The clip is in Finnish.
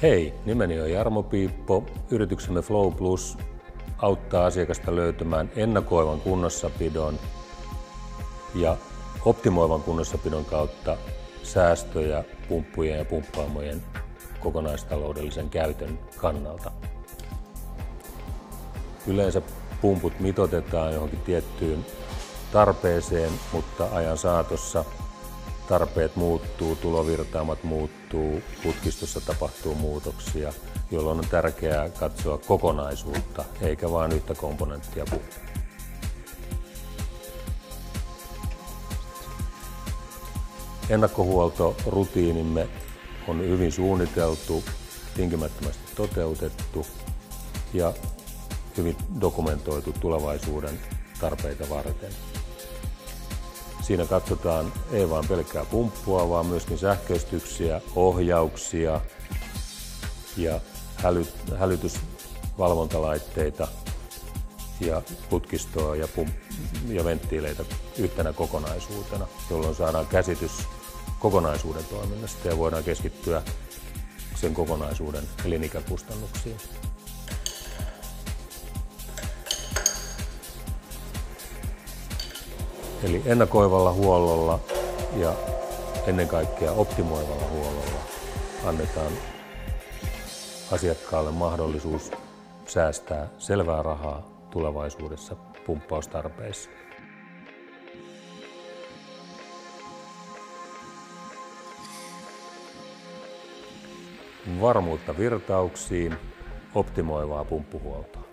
Hei, nimeni on Jarmo Piippo. Yrityksemme Flow Plus auttaa asiakasta löytämään ennakoivan kunnossapidon ja optimoivan kunnossapidon kautta säästöjä pumppujen ja pumppaamojen kokonaistaloudellisen käytön kannalta. Yleensä pumput mitoitetaan johonkin tiettyyn tarpeeseen, mutta ajan saatossa tarpeet muuttuu, tulovirtaamat muuttuu, putkistossa tapahtuu muutoksia, jolloin on tärkeää katsoa kokonaisuutta eikä vain yhtä komponenttia pumppuun. Ennakkohuoltorutiinimme on hyvin suunniteltu, tinkimättömästi toteutettu ja hyvin dokumentoitu tulevaisuuden tarpeita varten. Siinä katsotaan ei vain pelkkää pumppua, vaan myöskin sähköistyksiä, ohjauksia ja hälytysvalvontalaitteita ja putkistoa ja venttiileitä yhtenä kokonaisuutena, jolloin saadaan käsitys kokonaisuuden toiminnasta ja voidaan keskittyä sen kokonaisuuden elinikäkustannuksiin. Eli ennakoivalla huollolla ja ennen kaikkea optimoivalla huollolla annetaan asiakkaalle mahdollisuus säästää selvää rahaa tulevaisuudessa pumppaustarpeissa. Varmuutta virtauksiin, optimoivaa pumppuhuoltoa.